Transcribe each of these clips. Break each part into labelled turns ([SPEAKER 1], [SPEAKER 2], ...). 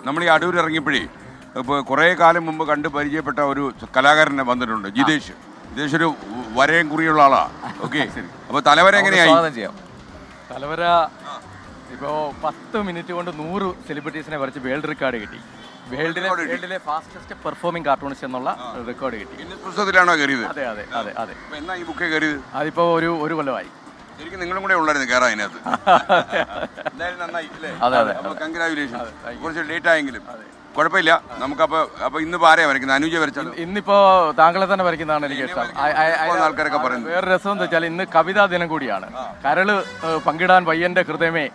[SPEAKER 1] നമ്മൾ ഈ അടൂർ ഇറങ്ങിയപ്പോഴേ ഇപ്പോൾ കുറേ കാലം മുമ്പ് കണ്ട് പരിചയപ്പെട്ട ഒരു കലാകാരനെ വന്നിട്ടുണ്ട് ജിതേഷ്. ജിതേഷ് ഒരു വരയും കുറിയുള്ള ആളാണ്. ഓക്കെ, അപ്പോൾ തലവര എങ്ങനെയായി?
[SPEAKER 2] തലവര ഇപ്പോൾ 10 മിനിറ്റ് കൊണ്ട് 100 സെലിബ്രിറ്റീസിനെ വരച്ച് വേൾഡ് റെക്കോർഡ് കിട്ടി. വേൾഡിലെ ഫാസ്റ്റസ്റ്റ് പെർഫോമിംഗ് കാർട്ടൂണിസ്റ്റ് എന്നുള്ള റെക്കോർഡ് കിട്ടി.
[SPEAKER 1] പുസ്തകത്തിലാണോ കയറിയത്?
[SPEAKER 2] അതെ അതെ അതെ അതെ.
[SPEAKER 1] എന്നാ ഈ ബുക്കേ കയറിയത്?
[SPEAKER 2] അതിപ്പോൾ ഒരു കൊല്ലമായി.
[SPEAKER 1] ശരിക്കും നിങ്ങളും കൂടെ ഉള്ളായിരുന്നു കയറാൻ അതിനകത്ത്. എന്തായാലും നന്നായി അല്ലേ?
[SPEAKER 2] അതെ അതെ.
[SPEAKER 1] അപ്പോൾ കൺഗ്രാജുലേഷൻ. കുറച്ച് ലേറ്റ് ആയെങ്കിലും കുഴപ്പമില്ല. നമുക്കപ്പോൾ ഇന്ന് ആരെയാ വരയ്ക്കുന്നത്? അനുജ വരച്ചാലോ?
[SPEAKER 2] ഇന്നിപ്പോ താങ്കളെ തന്നെ വരയ്ക്കുന്നതാണ് എനിക്ക് ഇഷ്ടം.
[SPEAKER 1] ആൾക്കാരൊക്കെ പറയുന്നത്
[SPEAKER 2] വേറെ രസം എന്ന് വെച്ചാൽ ഇന്ന് കവിതാ ദിനം കൂടിയാണ്. കരള് പങ്കിടാൻ വയ്യന്റെ ഹൃദയമേ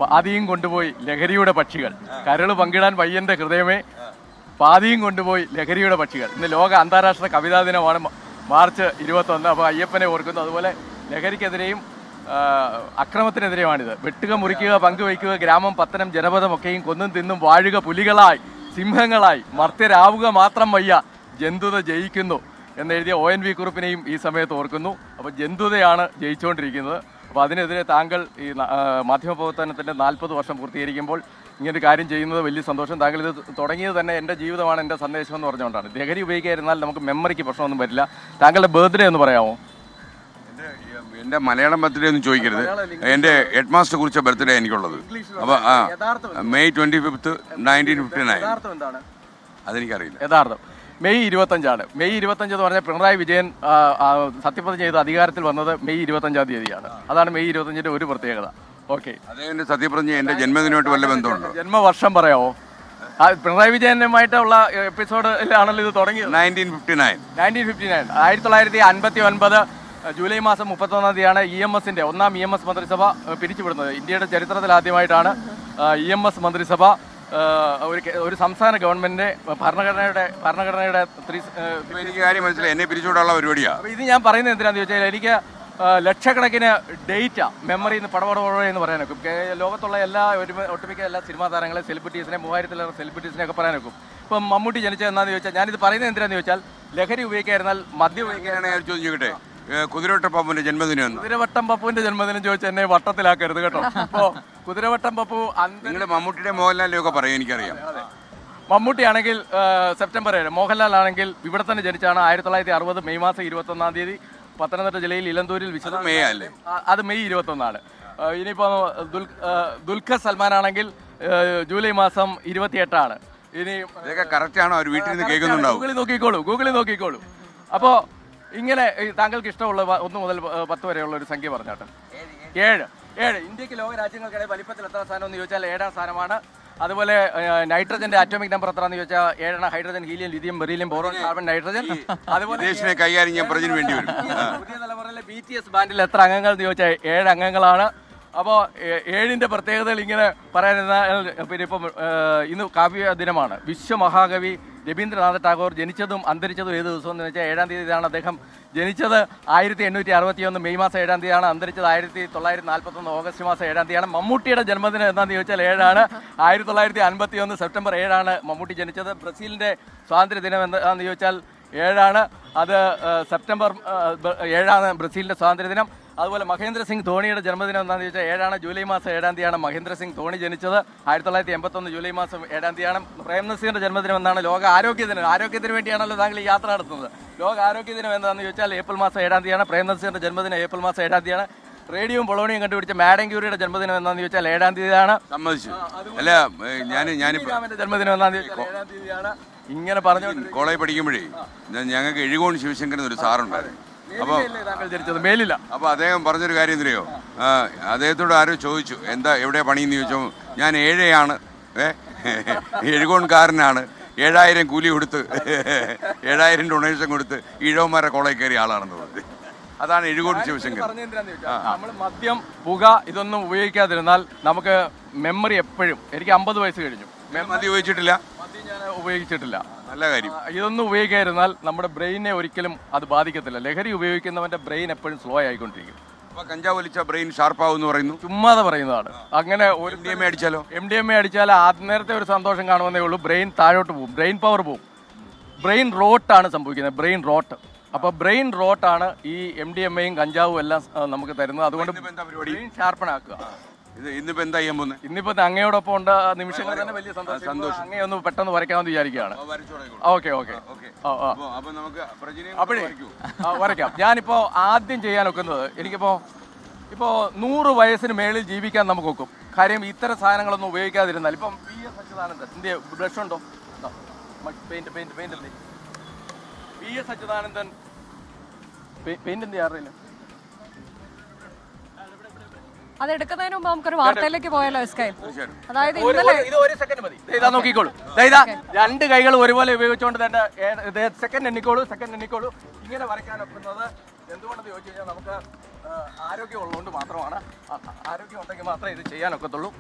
[SPEAKER 2] പാതിയും കൊണ്ടുപോയി ലഹരിയുടെ പക്ഷികൾ. കരള് പങ്കിടാൻ വയ്യന്റെ ഹൃദയമേ പാതിയും കൊണ്ടുപോയി ലഹരിയുടെ പക്ഷികൾ. ഇന്ന് ലോക അന്താരാഷ്ട്ര കവിതാ ദിനമാണ്, മാർച്ച് 21. അപ്പോൾ അയ്യപ്പനെ ഓർക്കുന്നു. അതുപോലെ ലഹരിക്കെതിരെയും അക്രമത്തിനെതിരെയുമാണിത്. വെട്ടുക, മുറിക്കുക, പങ്കുവയ്ക്കുക, ഗ്രാമം, പത്തനം, ജനപദമൊക്കെയും കൊന്നും തിന്നും വാഴുക പുലികളായി, സിംഹങ്ങളായി, മർത്യരാവുക മാത്രം വയ്യ, ജന്തുത ജയിക്കുന്നു എന്നെഴുതിയ ONV കുറുപ്പിനെയും ഈ സമയത്ത് ഓർക്കുന്നു. അപ്പോൾ ജന്തുതയാണ് ജയിച്ചുകൊണ്ടിരിക്കുന്നത്. അപ്പോൾ അതിനെതിരെ താങ്കൾ ഈ മാധ്യമപ്രവർത്തനത്തിൻ്റെ 40 വർഷം പൂർത്തീകരിക്കുമ്പോൾ ഇങ്ങനൊരു കാര്യം ചെയ്യുന്നത് വലിയ സന്തോഷം. താങ്കൾ ഇത് തുടങ്ങിയത് തന്നെ എൻ്റെ ജീവിതമാണ് എൻ്റെ സന്ദേശം എന്ന് പറഞ്ഞുകൊണ്ടാണ്. ലഹരി ഉപയോഗിക്കാതിരുന്നാൽ നമുക്ക് മെമ്മറിക്ക് പ്രശ്നമൊന്നും വരില്ല. താങ്കളുടെ ബർത്ത്ഡേ എന്ന് പറയാമോ?
[SPEAKER 1] എൻ്റെ മലയാളം ബർത്ത്ഡേ ഒന്നും ചോദിക്കരുത്. എൻ്റെ ഹെഡ് മാസ്റ്റർ കുറിച്ച ബർത്ത്ഡേ എനിക്കുള്ളത്. അപ്പോൾ May 25, 1959. അതെനിക്കറിയില്ല.
[SPEAKER 2] യഥാർത്ഥം May 25 May 25 എന്ന് പറഞ്ഞാൽ പിണറായി വിജയൻ സത്യപ്രതിജ്ഞ ചെയ്ത് അധികാരത്തിൽ വന്നത് May 25 തീയതിയാണ്. അതാണ് May 25 ഒരു പ്രത്യേകത. ഓക്കെ,
[SPEAKER 1] അദ്ദേഹത്തിൻ്റെ സത്യപ്രതിജ്ഞ എൻ്റെ ജന്മദിനമായിട്ട് വല്ല ബന്ധമുണ്ടോ?
[SPEAKER 2] ജന്മവർഷം പറയാമോ? പിണറായി വിജയനുമായിട്ടുള്ള എപ്പിസോഡിലാണല്ലോ ഇത് തുടങ്ങിയത്.
[SPEAKER 1] 1959
[SPEAKER 2] 1959 ജൂലൈ മാസം 31 തീയതിയാണ് ഒന്നാം EMS മന്ത്രിസഭ പിരിച്ചുവിടുന്നത്. ഇന്ത്യയുടെ ചരിത്രത്തിൽ ആദ്യമായിട്ടാണ് EMS മന്ത്രിസഭ ഒരു സംസ്ഥാന ഗവൺമെന്റിന്റെ ഭരണഘടനയുടെ
[SPEAKER 1] എനിക്ക് കാര്യം മനസ്സിലായി. എന്നെ പിരിച്ചുവിടാനുള്ള പരിപാടിയാണ്
[SPEAKER 2] ഇത്. ഞാൻ പറയുന്നത് എന്തിനാന്ന് ചോദിച്ചാൽ എനിക്ക് ലക്ഷക്കണക്കിന് ഡേറ്റ മെമ്മറിന്ന് പടപടപടയെന്ന് പറയാനൊക്കും. ലോകത്തുള്ള ഒട്ടുമിക്ക എല്ലാ സിനിമാ താരങ്ങളെ, സെലിബ്രിറ്റീസിനെ, 3000-ലേറെ സെലിബ്രിറ്റീസിനെ ഒക്കെ പറയാനൊക്കും. ഇപ്പം മമ്മൂട്ടി ജനിച്ചത് എന്നാന്ന് ചോദിച്ചാൽ, ഞാനിത് പറയുന്നത് എന്തിനാന്ന് ചോദിച്ചാൽ, ലഹരി ഉപയോഗിക്കാതിരുന്നാൽ മദ്യം ഉപയോഗിക്കാനാണ്.
[SPEAKER 1] ചോദിച്ചോട്ടെ, കുതിരവട്ടം പപ്പുവിന്റെ ജന്മദിനം.
[SPEAKER 2] കുതിരവട്ടം പപ്പുവിന്റെ ജന്മദിനം ചോദിച്ചാൽ എന്നെ വട്ടത്തിലാക്കരുത് കേട്ടോ. ഇപ്പോ കുതിരവട്ടം പപ്പു
[SPEAKER 1] നിങ്ങളുടെ മമ്മൂട്ടിയുടെ മോഹൻലാലിന്റെ ഒക്കെ പറയും, എനിക്കറിയാം.
[SPEAKER 2] മമ്മൂട്ടി ആണെങ്കിൽ സെപ്റ്റംബർ 7, മോഹൻലാൽ ആണെങ്കിൽ ഇവിടെ തന്നെ ജനിച്ചാണ്. 1960 മെയ് മാസം 21 തീയതി പത്തനംതിട്ട ജില്ലയിൽ ഇലന്തൂരിൽ അത് May 21. ഇനിയിപ്പോ ദുൽഖർ സൽമാൻ ആണെങ്കിൽ ജൂലൈ മാസം 28. ഇനി
[SPEAKER 1] കറക്റ്റ് ആണോ? അവർ വീട്ടിൽ നിന്ന് കേൾക്കുന്നുണ്ടാവും.
[SPEAKER 2] ഗൂഗിളിൽ നോക്കിക്കോളൂ. അപ്പോ ഇങ്ങനെ താങ്കൾക്ക് ഇഷ്ടമുള്ള 1 മുതൽ 10 വരെയുള്ള ഒരു സംഖ്യ പറഞ്ഞാട്ടെ. 7. ഇന്ത്യക്ക് ലോക രാജ്യങ്ങൾക്കിടെ വലിപ്പത്തിൽ എത്ര സ്ഥാനം എന്ന് ചോദിച്ചാൽ 7ാം സ്ഥാനമാണ്. അതുപോലെ നൈട്രജന്റെ അറ്റോമിക് നമ്പർ എത്രയാണെന്ന് ചോദിച്ചാൽ 7. Hydrogen, helium, lithium, beryllium, boron, carbon, nitrogen. അതുപോലെ
[SPEAKER 1] കൈകാര്യം ഞാൻ പറഞ്ഞു വേണ്ടി വരും.
[SPEAKER 2] പുതിയ തലമുറയിലെ BTS ബാൻഡിൽ എത്ര അംഗങ്ങൾ എന്ന് ചോദിച്ചാൽ 7 അംഗങ്ങളാണ്. അപ്പോൾ 7ന്റെ പ്രത്യേകതകൾ ഇങ്ങനെ പറയാനിരുന്നാൽ, പിന്നെ ഇപ്പം ഇന്ന് കാവ്യ ദിനമാണ്. വിശ്വമഹാകവി രവീന്ദ്രനാഥ ടാഗോർ ജനിച്ചതും അന്തരിച്ചതും ഏത് ദിവസം എന്ന് വെച്ചാൽ 7ാം തീയതിയാണ്. അദ്ദേഹം ജനിച്ചത് 1861 മെയ് മാസം 7ാം തീയതിയാണ്. അന്തരിച്ചത് 1941 ഓഗസ്റ്റ് മാസം 7ാം തീയതിയാണ്. മമ്മൂട്ടിയുടെ ജന്മദിനം എന്താണെന്ന് ചോദിച്ചാൽ 7 1951 സെപ്റ്റംബർ 7 മമ്മൂട്ടി ജനിച്ചത്. ബ്രസീലിൻ്റെ സ്വാതന്ത്ര്യ ദിനം എന്താണെന്ന് ചോദിച്ചാൽ 7. അത് സെപ്റ്റംബർ 7 ബ്രസീലിൻ്റെ സ്വാതന്ത്ര്യ ദിനം. അതുപോലെ മഹേന്ദ്ര സിംഗ് ധോണിയുടെ ജന്മദിനം എന്താണെന്ന് ചോദിച്ചാൽ 7 ജൂലൈ മാസം 7ാം തീയതിയാണ് മഹേന്ദ്ര സിംഗ് ധോണി ജനിച്ചത്. 1981 ജൂലൈ മാസം 7ാം തീയതിയാണ്. പ്രേം നസീറിന്റെ ജന്മദിനം എന്നാണ്. ലോക ആരോഗ്യ ദിനം. ആരോഗ്യത്തിന് വേണ്ടിയാണല്ലോ താങ്കൾ ഈ യാത്ര നടത്തുന്നത്. ലോക ആരോഗ്യ ദിനം എന്താണെന്ന് ചോദിച്ചാൽ ഏപ്രിൽ മാസം 7ാം തീയതിയാണ്. പ്രേം നസീറിന്റെ ജന്മദിനം ഏപ്രിൽ മാസം 7ാം തീയതിയാണ്. റേഡിയോയും പൊളോണിയും കണ്ടുപിടിച്ച മാഡം ക്യൂറിയുടെ ജന്മദിനം എന്താണെന്ന് ചോദിച്ചാൽ 7ാം തീയതിയാണ്. ജന്മദിനം എന്താണെന്ന് ചോദിച്ചാൽ 7ാം തീയതിയാണ്. ഇങ്ങനെ പറഞ്ഞു
[SPEAKER 1] കോളേജ് പഠിക്കുമ്പോഴേ ഞങ്ങൾക്ക് എഴുകോൺ ശിവശങ്കരൻ ഒരു സാറുണ്ടായിരുന്നു.
[SPEAKER 2] മേലില്ല.
[SPEAKER 1] അപ്പോൾ അദ്ദേഹം പറഞ്ഞൊരു കാര്യം എന്തിനോ, അദ്ദേഹത്തോട് ആരോ ചോദിച്ചു എന്താ എവിടെയാ പണിയെന്ന് ചോദിച്ചപ്പോൾ ഞാൻ 7 എഴുകോൺകാരനാണ്, 7000 കൂലി കൊടുത്ത് 7000 ഡൊണേഷൻ കൊടുത്ത് ഈഴവന്മാരെ കോളേജ് കയറിയ ആളാണെന്ന് പറഞ്ഞു. അതാണ് എഴുകോൺ ശിവശങ്കർ.
[SPEAKER 2] നമ്മൾ മദ്യം, പുക ഇതൊന്നും ഉപയോഗിക്കാതിരുന്നാൽ നമുക്ക് മെമ്മറി എപ്പോഴും. എനിക്ക് 50 വയസ്സ് കഴിഞ്ഞു.
[SPEAKER 1] മദ്യം ഉപയോഗിച്ചിട്ടില്ല.
[SPEAKER 2] ഞാൻ ഉപയോഗിച്ചിട്ടില്ല.
[SPEAKER 1] നല്ല കാര്യം.
[SPEAKER 2] ഇതൊന്നും ഉപയോഗിക്കാതിരുന്നാൽ നമ്മുടെ ബ്രെയിനെ ഒരിക്കലും അത് ബാധിക്കത്തില്ല. ലഹരി ഉപയോഗിക്കുന്നവന്റെ ബ്രെയിൻ എപ്പോഴും സ്ലോ ആയിക്കൊണ്ടിരിക്കും.
[SPEAKER 1] കഞ്ചാവ് വലിച്ച ബ്രെയിൻ ഷാർപ്പാവെന്ന് പറയുന്നു.
[SPEAKER 2] ചുമ്മാതെ പറയുന്നതാണ്. അങ്ങനെ ഒരു
[SPEAKER 1] MDMA അടിച്ചാലോ?
[SPEAKER 2] MDMA അടിച്ചാൽ നേരത്തെ ഒരു സന്തോഷം കാണുമെന്നേ ഉള്ളൂ. ബ്രെയിൻ താഴോട്ട് പോകും, ബ്രെയിൻ പവർ പോകും. ബ്രെയിൻ റോട്ടാണ് സംഭവിക്കുന്നത്, ബ്രെയിൻ റോട്ട്. അപ്പോൾ ബ്രെയിൻ റോട്ടാണ് ഈ MDMAയും കഞ്ചാവും എല്ലാം നമുക്ക് തരുന്നത്. അതുകൊണ്ട് ബ്രെയിൻ ഷാർപ്പണാക്കുക.
[SPEAKER 1] ഇന്നിപ്പോ എന്താ ചെയ്യാൻ പോകുന്നത്?
[SPEAKER 2] ഇന്നിപ്പോ അങ്ങയോടൊപ്പം ഉണ്ട് നിമിഷങ്ങൾ തന്നെ വലിയ സന്തോഷം. അങ്ങയൊന്ന് പെട്ടെന്ന് വരയ്ക്കാമെന്ന് വിചാരിക്കുകയാണ്. Okay okay.
[SPEAKER 1] അപ്പൊ നമുക്ക്
[SPEAKER 2] അപ്പോഴേ വരയ്ക്കാം. ഞാനിപ്പോ ആദ്യം ചെയ്യാൻ ഒക്കുന്നത് ഇപ്പോൾ 100 വയസ്സിന് മേളിൽ ജീവിക്കാൻ നമുക്ക് ഒക്കും. കാര്യം ഇത്തരം സാധനങ്ങളൊന്നും ഉപയോഗിക്കാതിരുന്നാൽ. ഇപ്പം VS അച്യുതാനന്ദൻ ഇന്ത്യ ബ്രഷ് ഉണ്ടോ? പെയിന്റ് VS അച്യുതാനന്ദൻ പെയിന്റ് എന്ത് ചെയ്യാറില്ല.
[SPEAKER 3] അത് എടുക്കുന്നതിന് മുമ്പ് നമുക്കൊരു വാർത്തയിലേക്ക് പോയാലോ സ്കൈൽ? അതായത്
[SPEAKER 2] ഇത് ഒരു സെക്കൻഡ് മതി. ഇതാ നോക്കിക്കോളൂ. ഇതാ 2 കൈകൾ ഒരുപോലെ ഉപയോഗിച്ചുകൊണ്ട് തന്നെ സെക്കൻഡ് എണ്ണിക്കോളൂ. ഇങ്ങനെ വരയ്ക്കാൻ ഒക്കുന്നത് എന്തുകൊണ്ടെന്ന് ചോദിച്ചു കഴിഞ്ഞാൽ നമുക്ക് ആരോഗ്യം ഉള്ളതുകൊണ്ട് മാത്രമാണ്. ആരോഗ്യം ഉണ്ടെങ്കിൽ മാത്രമേ ഇത് ചെയ്യാനൊക്കത്തുള്ളൂ.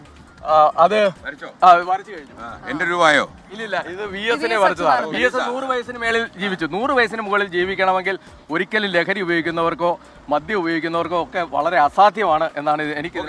[SPEAKER 2] അത് വരച്ചു കഴിഞ്ഞു.
[SPEAKER 1] എന്റെ രൂപയോ?
[SPEAKER 2] ഇല്ലില്ല, ഇത് VS-നെ വരച്ചതാണ്. VS 100 വയസ്സിന് മേളിൽ ജീവിച്ചു. 100 വയസ്സിന് മുകളിൽ ജീവിക്കണമെങ്കിൽ ഒരിക്കലും ലഹരി ഉപയോഗിക്കുന്നവർക്കോ മദ്യം ഉപയോഗിക്കുന്നവർക്കോ ഒക്കെ വളരെ അസാധ്യമാണ് എന്നാണ് എനിക്ക്